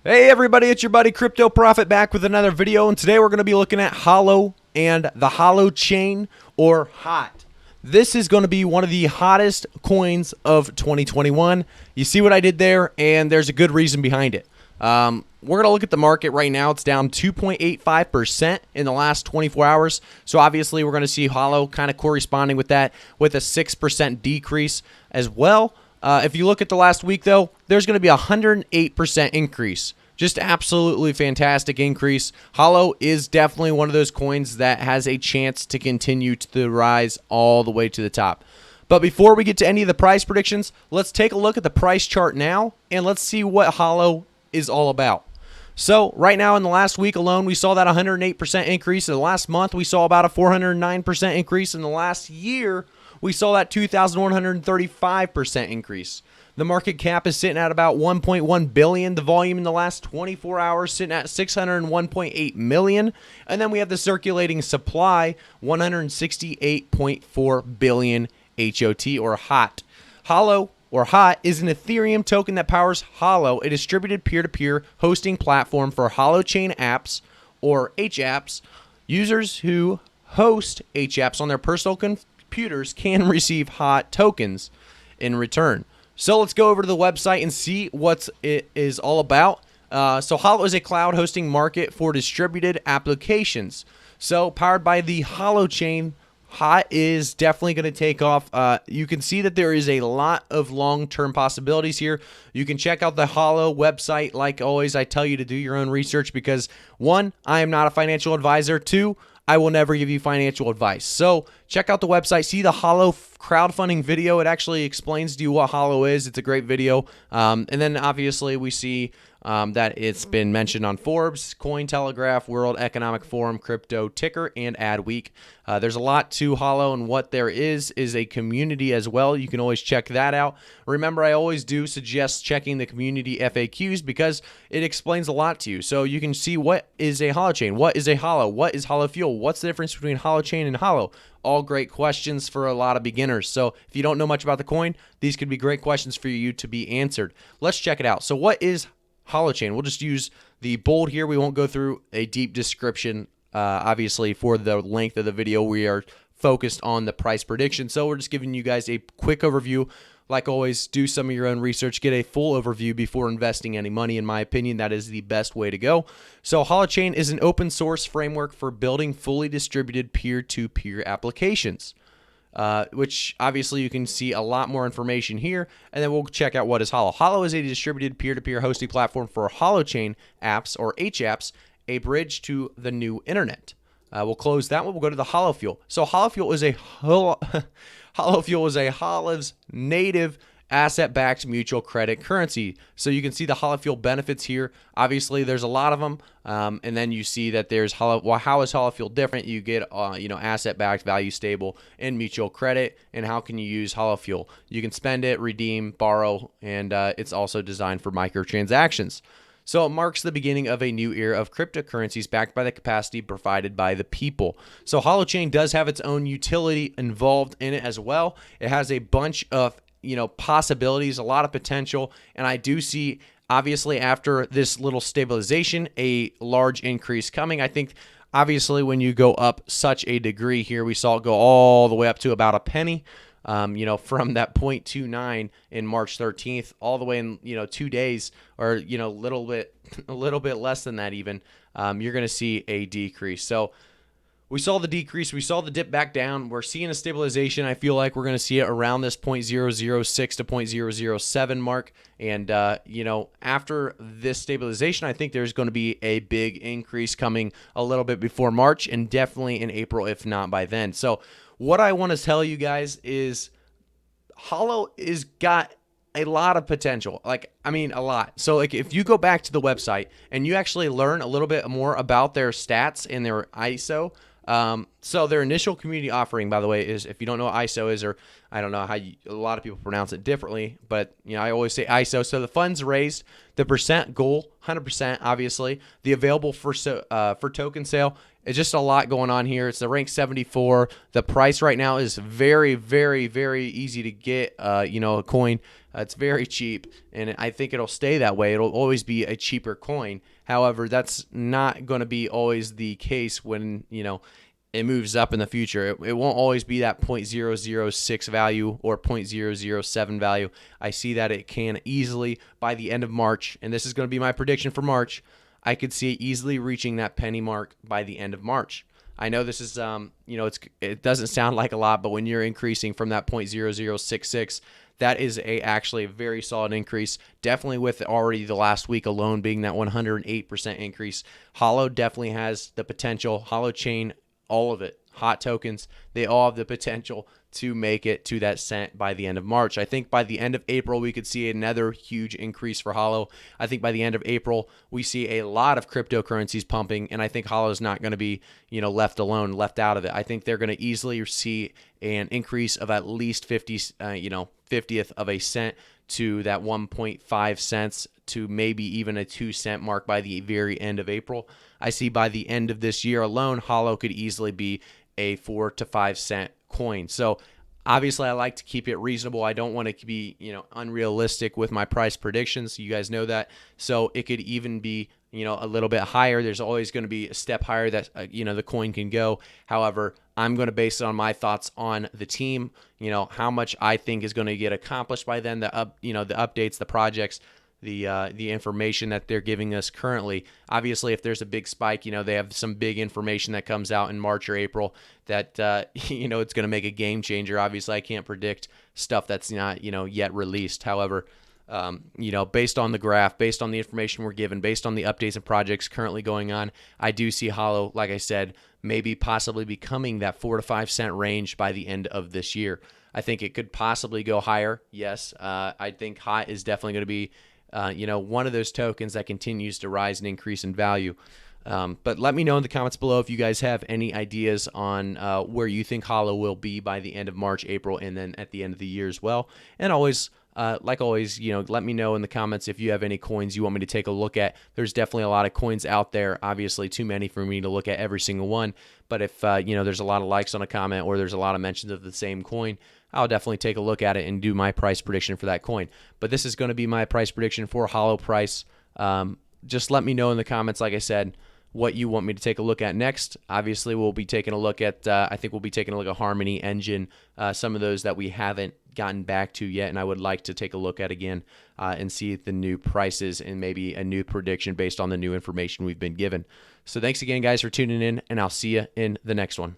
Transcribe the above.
Hey everybody, it's your buddy Crypto Prophet back with another video, and today we're going to be looking at Holo and the HOLOChain, or HOT. This is going to be one of the hottest coins of 2021. You see what I did there, and there's a good reason behind it. We're going to look at the market right now. It's down 2.85% in the last 24 hours. So obviously we're going to see Holo kind of corresponding with that with a 6% decrease as well. If you look at the last week, though, there's going to be a 108% increase. Just absolutely fantastic increase. Holo is definitely one of those coins that has a chance to continue to rise all the way to the top. But before we get to any of the price predictions, let's take a look at the price chart now, and let's see what Holo is all about. So right now in the last week alone, we saw that 108% increase. In the last month, we saw about a 409% increase. In the last year, we saw that 2,135% increase. The market cap is sitting at about 1.1 billion. The volume in the last 24 hours sitting at 601.8 million. And then we have the circulating supply, 168.4 billion HOT, or HOT. Holo, or HOT, is an Ethereum token that powers Holo, a distributed peer-to-peer hosting platform for HOLOChain apps, or HApps. Users who host HApps on their personal computers can receive HOT tokens in return. So let's go over to the website and see what it is all about. So Holo is a cloud hosting market for distributed applications. So powered by the HOLOChain, HOT is definitely going to take off. You can see that there is a lot of long-term possibilities here. You can check out the Holo website. Like always, I tell you to do your own research because, one, I am not a financial advisor. Two, I will never give you financial advice. So check out the website. See the Holo crowdfunding video. It actually explains to you what Holo is. It's a great video. And then obviously we see that it's been mentioned on Forbes, Cointelegraph, World Economic Forum, Crypto Ticker, and Adweek. There's a lot to Holo, and what there is a community as well. You can always check that out. Remember, I always do suggest checking the community FAQs because it explains a lot to you. So you can see what is a HOLOChain, what is a Holo, what is Holo Fuel, what's the difference between HOLOChain and Holo. All great questions for a lot of beginners. So if you don't know much about the coin, these could be great questions for you to be answered. Let's check it out. So what is HOLOChain? We'll just use the bold here. We won't go through a deep description. Obviously, for the length of the video, we are focused on the price prediction. So we're just giving you guys a quick overview. Like always, do some of your own research. Get a full overview before investing any money. In my opinion, that is the best way to go. So HOLOChain is an open source framework for building fully distributed peer-to-peer applications. Which obviously you can see a lot more information here, and then we'll check out what is Holo. Holo is a distributed peer-to-peer hosting platform for HOLOChain apps, or HApps, a bridge to the new internet. We'll close that one. We'll go to the Holo Fuel. So Holo Fuel is Holo Fuel is a Holo's native asset-backed mutual credit currency. So you can see the Holo Fuel benefits here. Obviously, there's a lot of them, and then you see that there's Holo. Well, how is Holo Fuel different? You get asset-backed, value stable, and mutual credit. And how can you use Holo Fuel? You can spend it, redeem, borrow, and it's also designed for microtransactions. So it marks the beginning of a new era of cryptocurrencies backed by the capacity provided by the people. So HOLOChain does have its own utility involved in it as well. It has a bunch of possibilities, a lot of potential, and I do see, obviously, after this little stabilization, a large increase coming. I think, obviously, when you go up such a degree here, we saw it go all the way up to about a penny. From that 0.29 in March 13th, all the way in 2 days, or a little bit less than that even, you're going to see a decrease. So we saw the decrease, we saw the dip back down. We're seeing a stabilization. I feel like we're going to see it around this 0.006 to 0.007 mark. And after this stabilization, I think there's going to be a big increase coming a little bit before March, and definitely in April, if not by then. So what I want to tell you guys is Holo is got a lot of potential. A lot. So if you go back to the website and you actually learn a little bit more about their stats and their ISO. So their initial community offering, by the way, is, if you don't know what ISO is, or I don't know how a lot of people pronounce it differently, but I always say ISO. So the funds raised, the percent goal, 100%, obviously, the available for token sale, it's just a lot going on here. It's the rank 74. The price right now is very, very, very easy to get. A coin. It's very cheap, and I think it'll stay that way. It'll always be a cheaper coin. However, that's not going to be always the case when it moves up in the future. It won't always be that 0.006 value or 0.007 value. I see that it can easily, by the end of March, and this is going to be my prediction for March, I could see it easily reaching that penny mark by the end of March. I know this is, it doesn't sound like a lot, but when you're increasing from that 0.0066, that is actually a very solid increase. Definitely with already the last week alone being that 108% increase. Holo definitely has the potential. HOLOChain, all of it, hot tokens, they all have the potential to make it to that cent by the end of March. I think by the end of April, we could see another huge increase for Holo. I think by the end of April, we see a lot of cryptocurrencies pumping, and I think Holo is not going to be, left alone, left out of it. I think they're going to easily see an increase of at least 50th of a cent to that 1.5 cents to maybe even a 2 cent mark by the very end of April. I see by the end of this year alone, Holo could easily be a 4 to 5 cent coin. So obviously I like to keep it reasonable. I don't want to be, unrealistic with my price predictions. You guys know that. So it could even be, a little bit higher. There's always going to be a step higher that, the coin can go. However, I'm going to base it on my thoughts on the team, how much I think is going to get accomplished by then, the updates, the projects, the information that they're giving us currently. Obviously, if there's a big spike, they have some big information that comes out in March or April that it's going to make a game changer. Obviously, I can't predict stuff that's not yet released. However, based on the graph, based on the information we're given, based on the updates and projects currently going on, I do see Holo, like I said, maybe possibly becoming that 4 to 5 cent range by the end of this year. I think it could possibly go higher. Yes, I think HOT is definitely going to be one of those tokens that continues to rise and increase in value. But let me know in the comments below if you guys have any ideas on where you think Holo will be by the end of March, April, and then at the end of the year as well. And always, like always, let me know in the comments if you have any coins you want me to take a look at. There's definitely a lot of coins out there. Obviously, too many for me to look at every single one. But if there's a lot of likes on a comment or there's a lot of mentions of the same coin, I'll definitely take a look at it and do my price prediction for that coin. But this is going to be my price prediction for Holo price. Just let me know in the comments, like I said, what you want me to take a look at next. Obviously, we'll be taking a look at, I think we'll be taking a look at Harmony, Engine, some of those that we haven't gotten back to yet, and I would like to take a look at again and see the new prices and maybe a new prediction based on the new information we've been given. So thanks again, guys, for tuning in, and I'll see you in the next one.